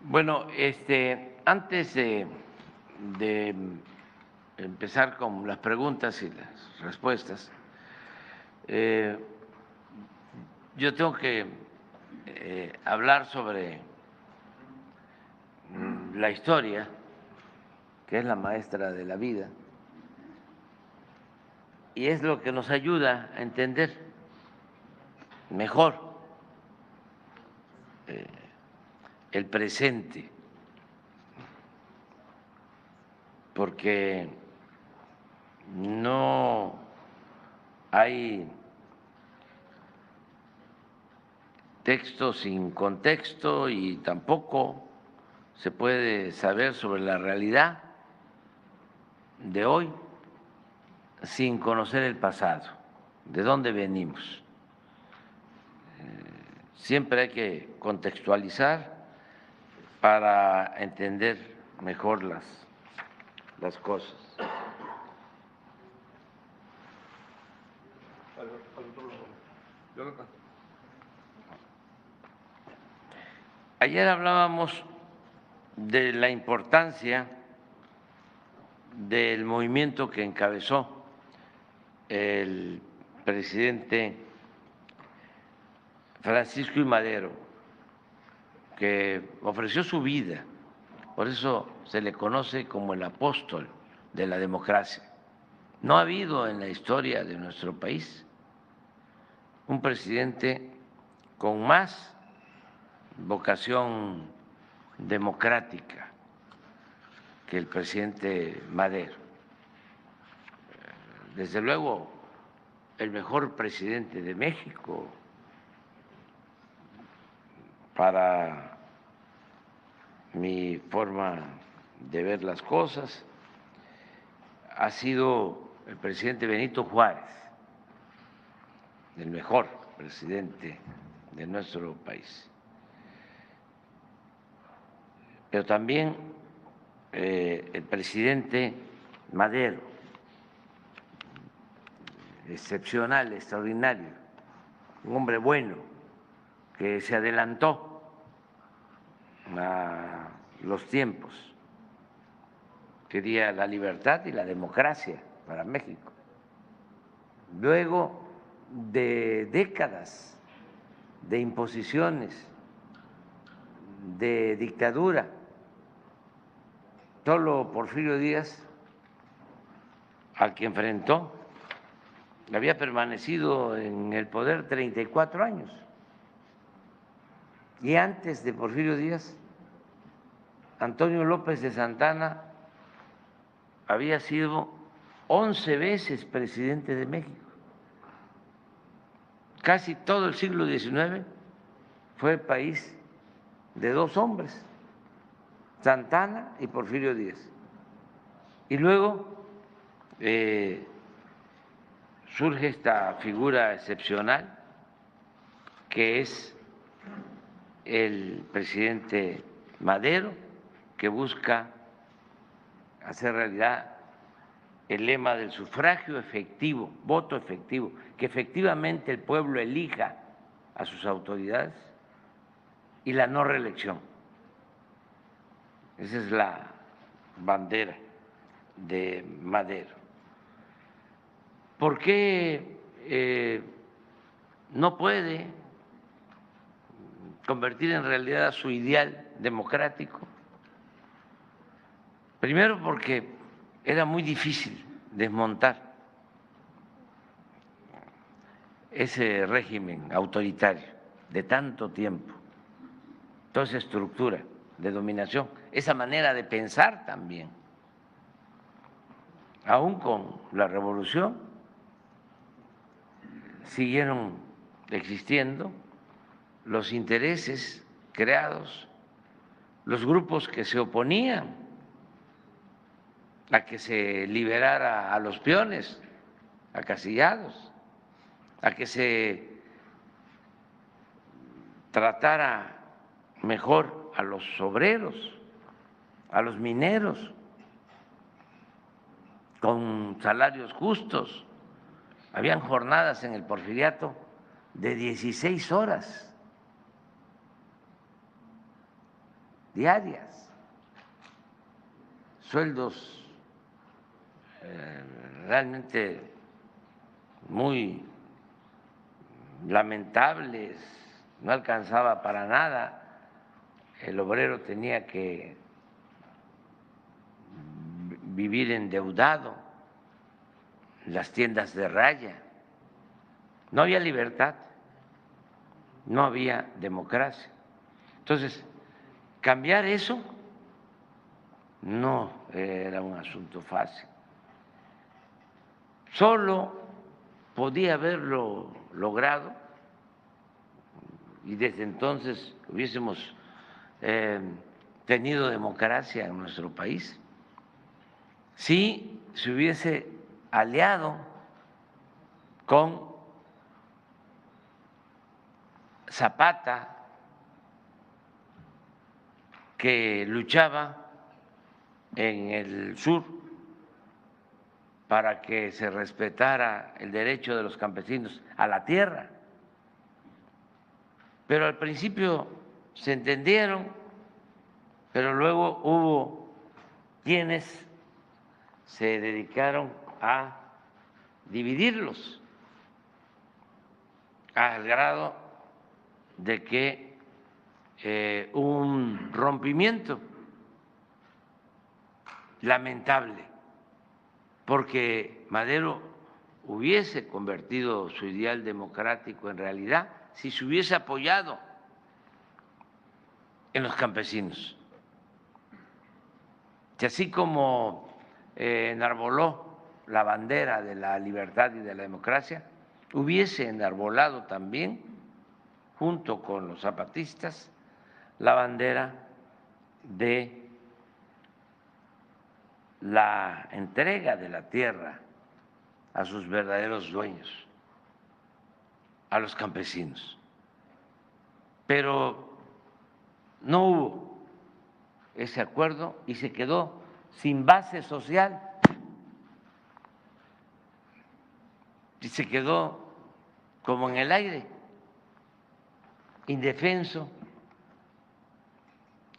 Bueno, antes de empezar con las preguntas y las respuestas, yo tengo que hablar sobre la historia, que es la maestra de la vida, y es lo que nos ayuda a entender mejor el presente, porque no hay texto sin contexto y tampoco se puede saber sobre la realidad de hoy sin conocer el pasado, de dónde venimos. Siempre hay que contextualizar para entender mejor las cosas. Ayer hablábamos de la importancia del movimiento que encabezó el presidente Francisco I. Madero, que ofreció su vida, por eso se le conoce como el apóstol de la democracia. No ha habido en la historia de nuestro país un presidente con más vocación democrática que el presidente Madero. Desde luego, el mejor presidente de México para mi forma de ver las cosas ha sido el presidente Benito Juárez, el mejor presidente de nuestro país. Pero también el presidente Madero, excepcional, extraordinario, un hombre bueno que se adelantó a los tiempos, quería la libertad y la democracia para México. Luego de décadas de imposiciones, de dictadura, solo Porfirio Díaz, al que enfrentó, había permanecido en el poder 34 años. Y antes de Porfirio Díaz, Antonio López de Santana había sido 11 veces presidente de México. Casi todo el siglo XIX fue el país de dos hombres, Santana y Porfirio Díaz. Y luego surge esta figura excepcional que es el presidente Madero, que busca hacer realidad el lema del sufragio efectivo, voto efectivo, que efectivamente el pueblo elija a sus autoridades, y la no reelección. Esa es la bandera de Madero. ¿Por qué no puede convertir en realidad su ideal democrático? Primero, porque era muy difícil desmontar ese régimen autoritario de tanto tiempo, toda esa estructura de dominación, esa manera de pensar también. Aún con la revolución siguieron existiendo los intereses creados, los grupos que se oponían a que se liberara a los peones acasillados, a que se tratara mejor a los obreros, a los mineros, con salarios justos. Habían jornadas en el Porfiriato de 16 horas. diarias, sueldos realmente muy lamentables, no alcanzaba para nada, el obrero tenía que vivir endeudado, las tiendas de raya, no había libertad, no había democracia. Entonces, cambiar eso no era un asunto fácil. Solo podía haberlo logrado y desde entonces hubiésemos tenido democracia en nuestro país si se hubiese aliado con Zapata, que luchaba en el sur para que se respetara el derecho de los campesinos a la tierra. Pero al principio se entendieron, pero luego hubo quienes se dedicaron a dividirlos al grado de que hubo un rompimiento lamentable, porque Madero hubiese convertido su ideal democrático en realidad si se hubiese apoyado en los campesinos. Y así como enarboló la bandera de la libertad y de la democracia, hubiese enarbolado también, junto con los zapatistas, la bandera de la entrega de la tierra a sus verdaderos dueños, a los campesinos. Pero no hubo ese acuerdo y se quedó sin base social y se quedó como en el aire, indefenso,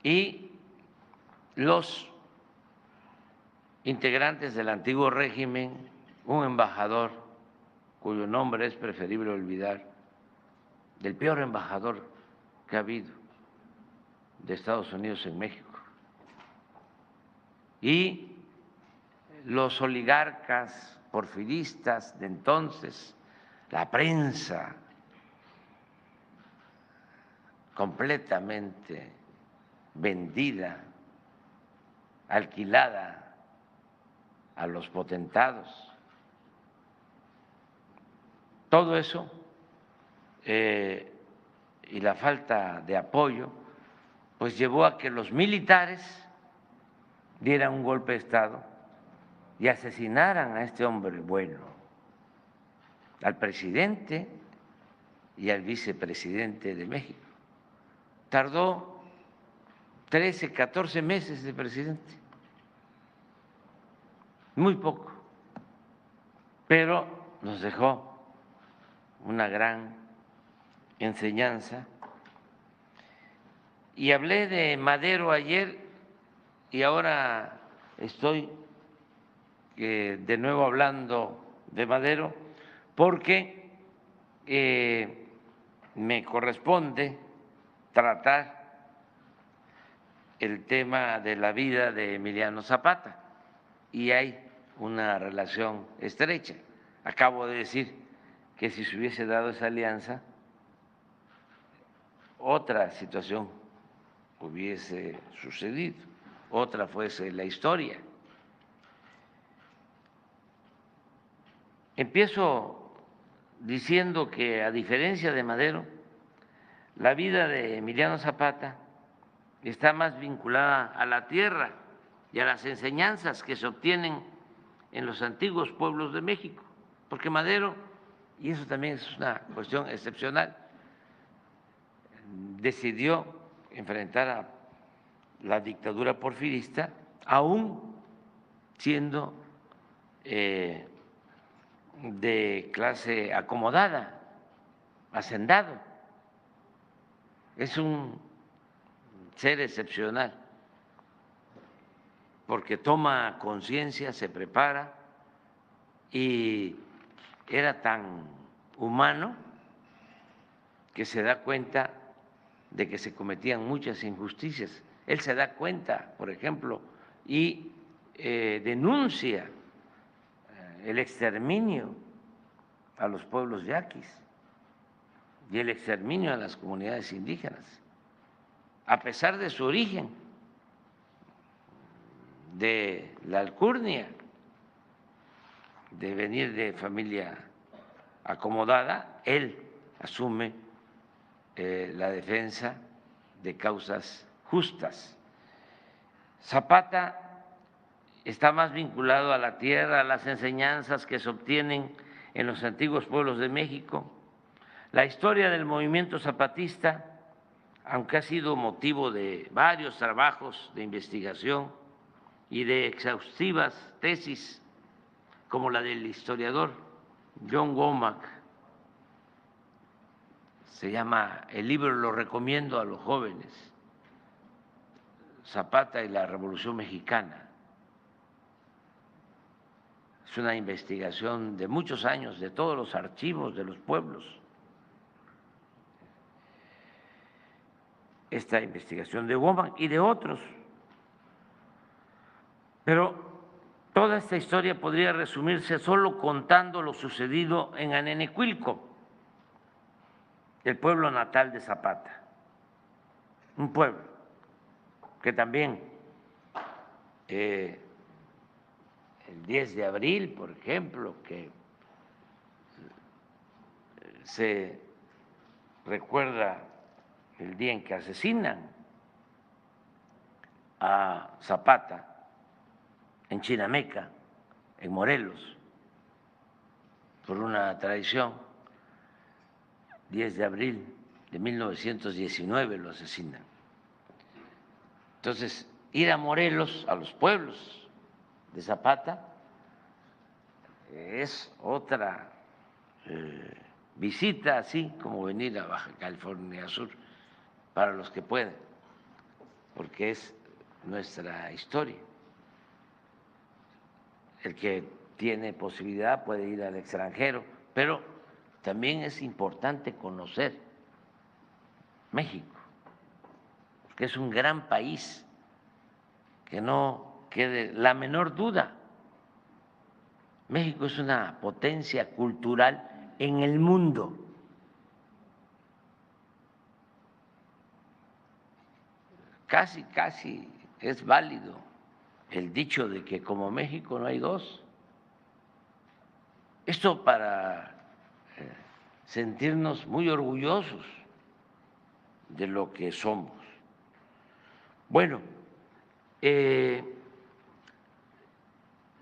y los integrantes del antiguo régimen, un embajador cuyo nombre es preferible olvidar, del peor embajador que ha habido de Estados Unidos en México, y los oligarcas porfiristas de entonces, la prensa completamente vendida, alquilada a los potentados. Todo eso y la falta de apoyo pues llevó a que los militares dieran un golpe de Estado y asesinaran a este hombre bueno, al presidente y al vicepresidente de México. Tardó 13, 14 meses de presidente, muy poco, pero nos dejó una gran enseñanza. Y hablé de Madero ayer y ahora estoy de nuevo hablando de Madero porque me corresponde tratar el tema de la vida de Emiliano Zapata y hay una relación estrecha. Acabo de decir que si se hubiese dado esa alianza, otra situación hubiese sucedido, otra fuese la historia. Empiezo diciendo que, a diferencia de Madero, la vida de Emiliano Zapata está más vinculada a la tierra y a las enseñanzas que se obtienen en los antiguos pueblos de México, porque Madero, y eso también es una cuestión excepcional, decidió enfrentar a la dictadura porfirista, aún siendo de clase acomodada, hacendado. Es un ser excepcional, porque toma conciencia, se prepara y era tan humano que se da cuenta de que se cometían muchas injusticias. Él se da cuenta, por ejemplo, y denuncia el exterminio a los pueblos yaquis y el exterminio a las comunidades indígenas, a pesar de su origen, de la alcurnia, de venir de familia acomodada, él asume la defensa de causas justas. Zapata está más vinculado a la tierra, a las enseñanzas que se obtienen en los antiguos pueblos de México. La historia del movimiento zapatista, aunque ha sido motivo de varios trabajos de investigación y de exhaustivas tesis, como la del historiador John Womack, se llama, el libro lo recomiendo a los jóvenes, Zapata y la Revolución Mexicana. Es una investigación de muchos años, de todos los archivos de los pueblos. Esta investigación de Womack y de otros. Pero toda esta historia podría resumirse solo contando lo sucedido en Anenecuilco, el pueblo natal de Zapata, un pueblo que también el 10 de abril, por ejemplo, que se recuerda el día en que asesinan a Zapata en Chinameca, en Morelos, por una traición. 10 de abril de 1919 lo asesinan. Entonces, ir a Morelos, a los pueblos de Zapata, es otra visita, así como venir a Baja California Sur, para los que pueden, porque es nuestra historia. El que tiene posibilidad puede ir al extranjero, pero también es importante conocer México, porque es un gran país, que no quede la menor duda. México es una potencia cultural en el mundo. Casi es válido el dicho de que como México no hay dos. Esto para sentirnos muy orgullosos de lo que somos. Bueno,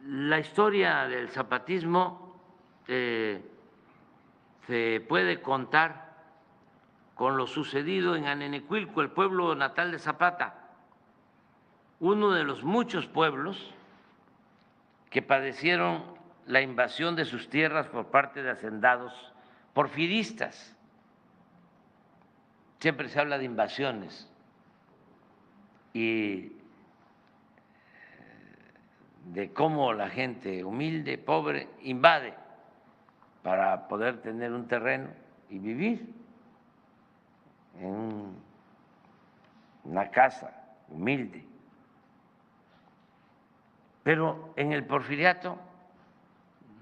la historia del zapatismo se puede contar con lo sucedido en Anenecuilco, el pueblo natal de Zapata, uno de los muchos pueblos que padecieron la invasión de sus tierras por parte de hacendados porfiristas. Siempre se habla de invasiones y de cómo la gente humilde, pobre, invade para poder tener un terreno y vivir en una casa humilde. Pero en el porfiriato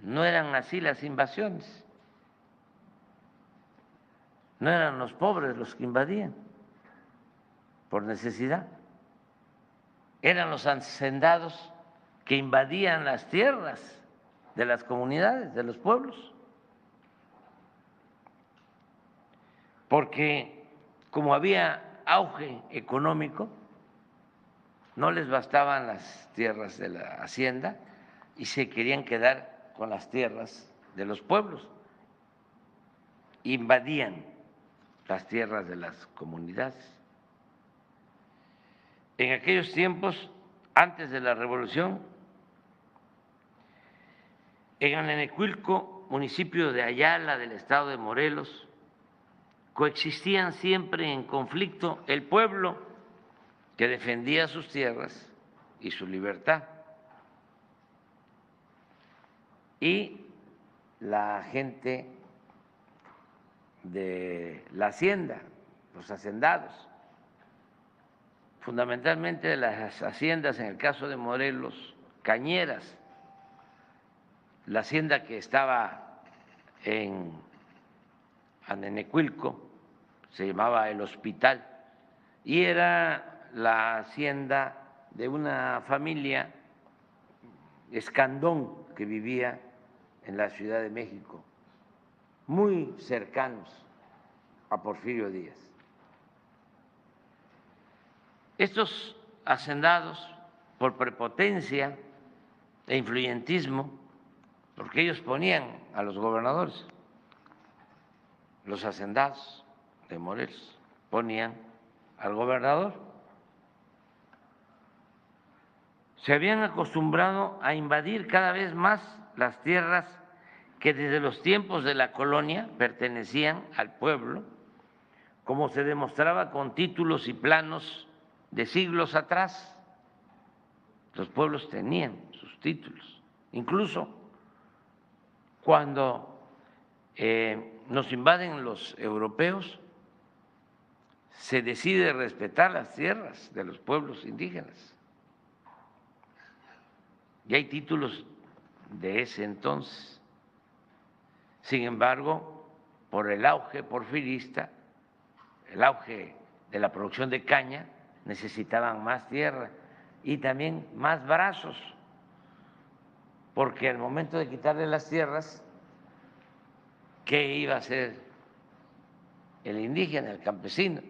no eran así las invasiones, no eran los pobres los que invadían por necesidad, eran los hacendados que invadían las tierras de las comunidades, de los pueblos, porque como había auge económico, no les bastaban las tierras de la hacienda y se querían quedar con las tierras de los pueblos, invadían las tierras de las comunidades. En aquellos tiempos, antes de la Revolución, en Anenecuilco, municipio de Ayala, del estado de Morelos, coexistían siempre en conflicto el pueblo que defendía sus tierras y su libertad. Y la gente de la hacienda, los hacendados, fundamentalmente de las haciendas, en el caso de Morelos, cañeras, la hacienda que estaba en Anenecuilco se llamaba El Hospital y era la hacienda de una familia Escandón que vivía en la Ciudad de México, muy cercanos a Porfirio Díaz. Estos hacendados, por prepotencia e influyentismo, porque ellos ponían a los gobernadores, los hacendados de Morelos ponían al gobernador, se habían acostumbrado a invadir cada vez más las tierras que desde los tiempos de la colonia pertenecían al pueblo, como se demostraba con títulos y planos de siglos atrás. Los pueblos tenían sus títulos, incluso cuando nos invaden los europeos, se decide respetar las tierras de los pueblos indígenas. Y hay títulos de ese entonces. Sin embargo, por el auge porfirista, el auge de la producción de caña, necesitaban más tierra y también más brazos, porque al momento de quitarle las tierras, ¿qué iba a hacer el indígena, el campesino?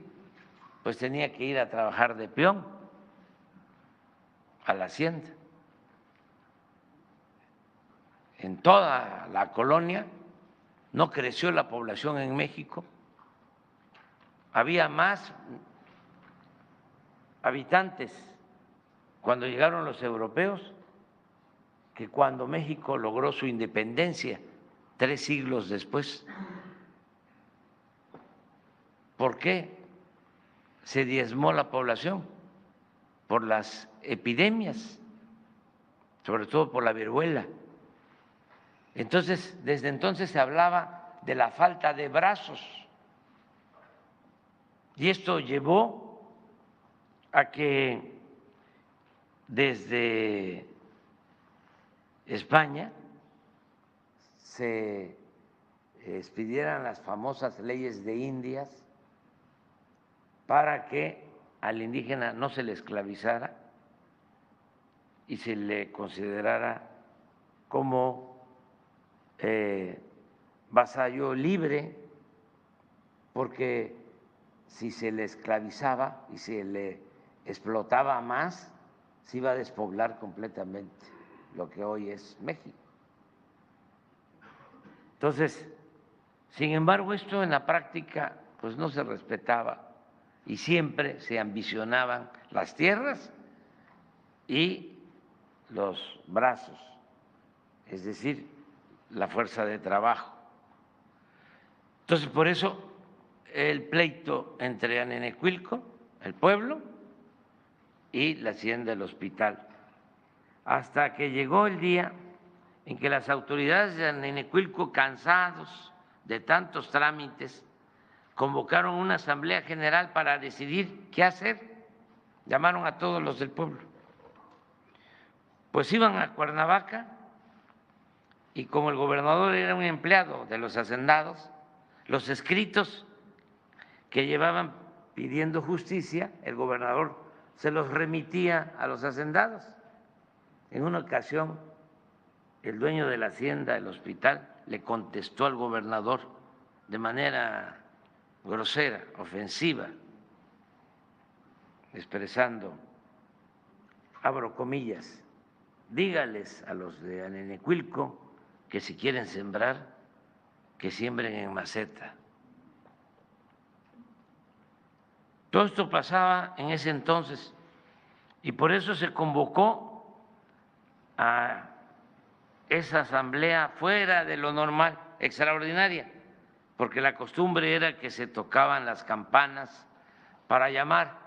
Pues tenía que ir a trabajar de peón a la hacienda. En toda la colonia no creció la población en México, había más habitantes cuando llegaron los europeos que cuando México logró su independencia 3 siglos después. ¿Por qué se diezmó la población? Por las epidemias, sobre todo por la viruela. Entonces, desde entonces se hablaba de la falta de brazos y esto llevó a que desde España se expidieran las famosas leyes de Indias para que al indígena no se le esclavizara y se le considerara como vasallo libre, porque si se le esclavizaba y se le explotaba más, se iba a despoblar completamente lo que hoy es México. Entonces, sin embargo, esto en la práctica pues no se respetaba y siempre se ambicionaban las tierras y los brazos, es decir, la fuerza de trabajo. Entonces, por eso el pleito entre Anenecuilco, el pueblo, y la hacienda del Hospital, hasta que llegó el día en que las autoridades de Anenecuilco, cansados de tantos trámites, convocaron una asamblea general para decidir qué hacer. Llamaron a todos los del pueblo. Pues iban a Cuernavaca y como el gobernador era un empleado de los hacendados, los escritos que llevaban pidiendo justicia, el gobernador se los remitía a los hacendados. En una ocasión, el dueño de la hacienda del Hospital le contestó al gobernador de manera grosera, ofensiva, expresando, abro comillas, dígales a los de Anenecuilco que si quieren sembrar, que siembren en maceta. Todo esto pasaba en ese entonces y por eso se convocó a esa asamblea fuera de lo normal, extraordinaria, porque la costumbre era que se tocaban las campanas para llamar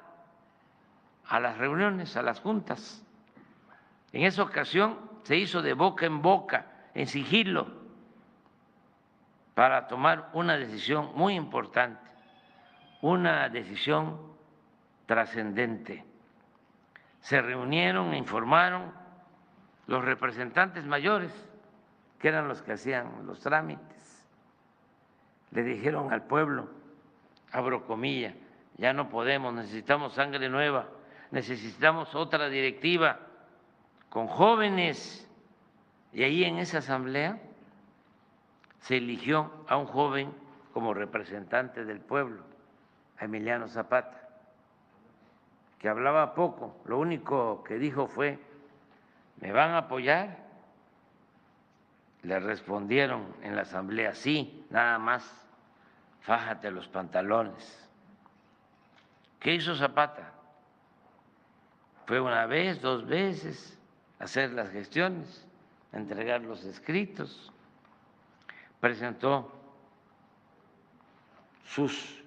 a las reuniones, a las juntas. En esa ocasión se hizo de boca en boca, en sigilo, para tomar una decisión muy importante, una decisión trascendente. Se reunieron e informaron los representantes mayores, que eran los que hacían los trámites. Le dijeron al pueblo, abro comillas, ya no podemos, necesitamos sangre nueva, necesitamos otra directiva con jóvenes. Y ahí en esa asamblea se eligió a un joven como representante del pueblo, a Emiliano Zapata, que hablaba poco, lo único que dijo fue: ¿me van a apoyar? Le respondieron en la asamblea: sí, nada más, fájate los pantalones. ¿Qué hizo Zapata? Fue una vez, 2 veces a hacer las gestiones, a entregar los escritos, presentó sus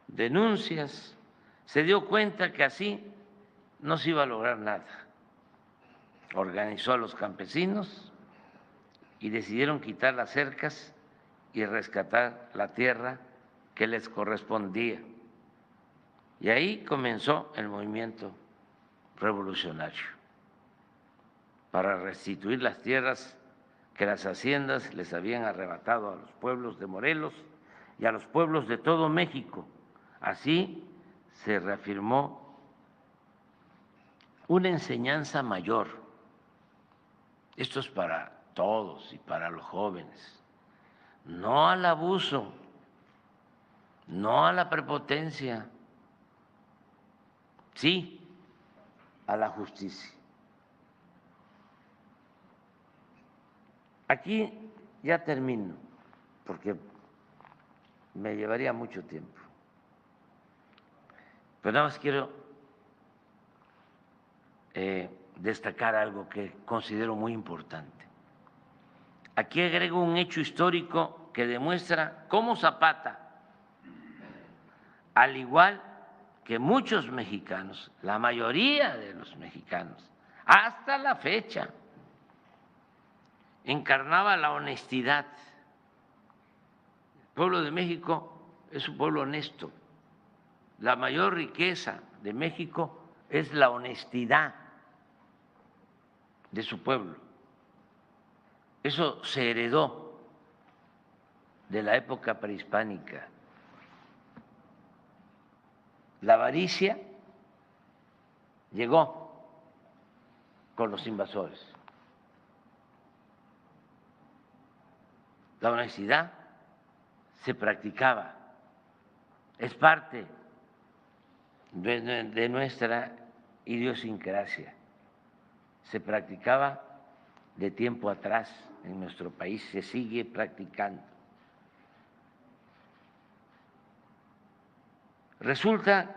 denuncias, se dio cuenta que así no se iba a lograr nada. Organizó a los campesinos y decidieron quitar las cercas y rescatar la tierra que les correspondía. Y ahí comenzó el movimiento revolucionario para restituir las tierras que las haciendas les habían arrebatado a los pueblos de Morelos y a los pueblos de todo México. Así se reafirmó una enseñanza mayor. Esto es para todos y para los jóvenes. No al abuso, no a la prepotencia, sí a la justicia. Aquí ya termino, porque me llevaría mucho tiempo. Pero nada más quiero destacar algo que considero muy importante. Aquí agrego un hecho histórico que demuestra cómo Zapata, al igual que muchos mexicanos, la mayoría de los mexicanos, hasta la fecha, encarnaba la honestidad. El pueblo de México es un pueblo honesto. La mayor riqueza de México es la honestidad de su pueblo. Eso se heredó de la época prehispánica. La avaricia llegó con los invasores. La honestidad se practicaba, es parte de nuestra idiosincrasia. Se practicaba de tiempo atrás en nuestro país, se sigue practicando. Resulta,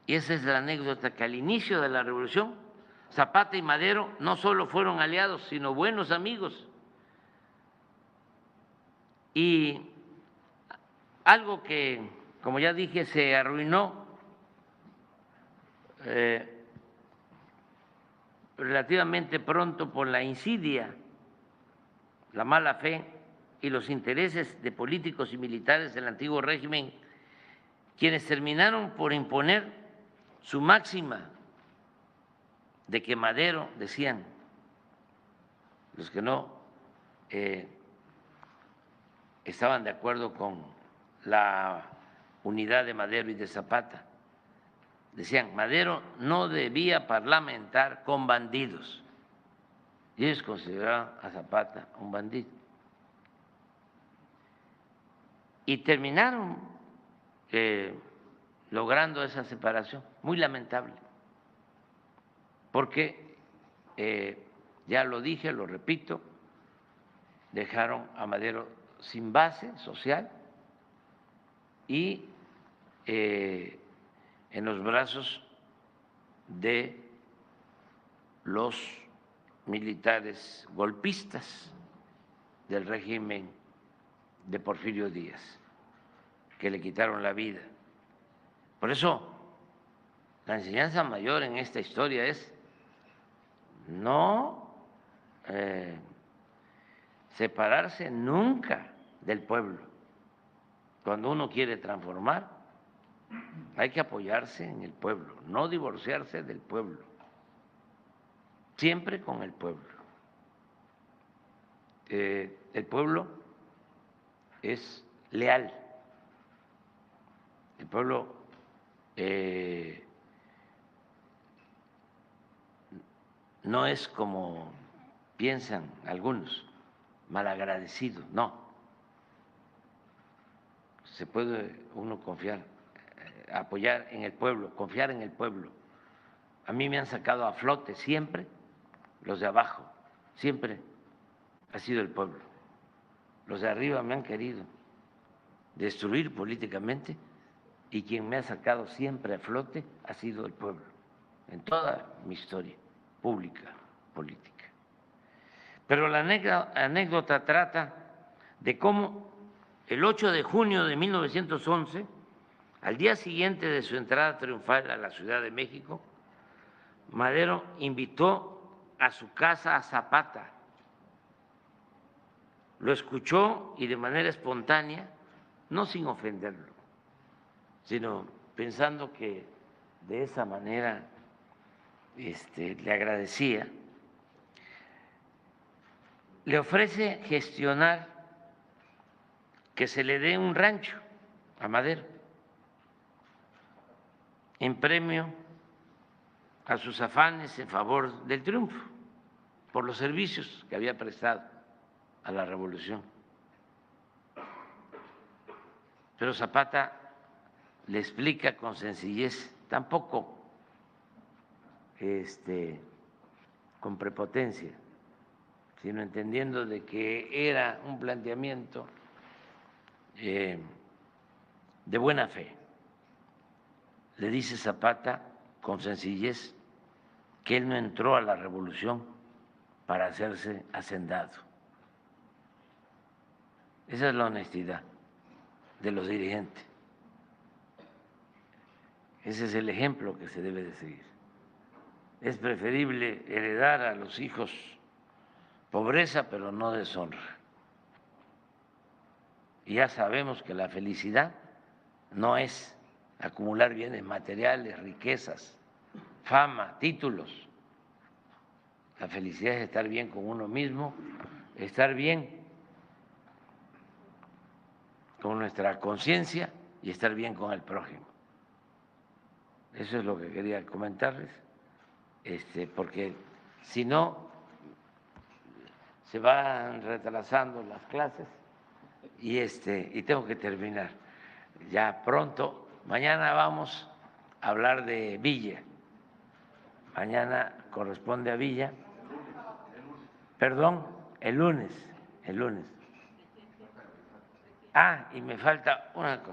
y esa es la anécdota, que al inicio de la revolución, Zapata y Madero no solo fueron aliados, sino buenos amigos. Y algo que, como ya dije, se arruinó relativamente pronto por la insidia, la mala fe y los intereses de políticos y militares del antiguo régimen, quienes terminaron por imponer su máxima de que Madero, decían los que no estaban de acuerdo con la unidad de Madero y de Zapata, decían: Madero no debía parlamentar con bandidos. Y ellos consideraban a Zapata un bandido. Y terminaron logrando esa separación, muy lamentable, porque, ya lo dije, lo repito, dejaron a Madero sin base social y en los brazos de los militares golpistas del régimen de Porfirio Díaz, que le quitaron la vida. Por eso la enseñanza mayor en esta historia es no separarse nunca del pueblo. Cuando uno quiere transformar, hay que apoyarse en el pueblo, no divorciarse del pueblo, siempre con el pueblo. El pueblo es leal, el pueblo no es como piensan algunos, malagradecido, no. Se puede uno confiar, apoyar en el pueblo, confiar en el pueblo. A mí me han sacado a flote siempre los de abajo, siempre ha sido el pueblo. Los de arriba me han querido destruir políticamente y quien me ha sacado siempre a flote ha sido el pueblo, en toda mi historia pública, política. Pero la anécdota trata de cómo el 8 de junio de 1911, al día siguiente de su entrada triunfal a la Ciudad de México, Madero invitó a su casa a Zapata. Lo escuchó y de manera espontánea, no sin ofenderlo, sino pensando que de esa manera le agradecía, le ofrece gestionar que se le dé un rancho a Madero en premio a sus afanes en favor del triunfo, por los servicios que había prestado a la revolución. Pero Zapata le explica con sencillez, tampoco con prepotencia, sino entendiendo de que era un planteamiento de buena fe. Le dice Zapata con sencillez que él no entró a la revolución para hacerse hacendado. Esa es la honestidad de los dirigentes. Ese es el ejemplo que se debe de seguir. Es preferible heredar a los hijos pobreza, pero no deshonra. Y ya sabemos que la felicidad no es acumular bienes materiales, riquezas, fama, títulos. La felicidad es estar bien con uno mismo, estar bien con nuestra conciencia y estar bien con el prójimo. Eso es lo que quería comentarles, porque si no, se van retrasando las clases y tengo que terminar ya pronto. Mañana vamos a hablar de Villa. Mañana corresponde a Villa. Perdón, el lunes. Ah, y me falta una cosa.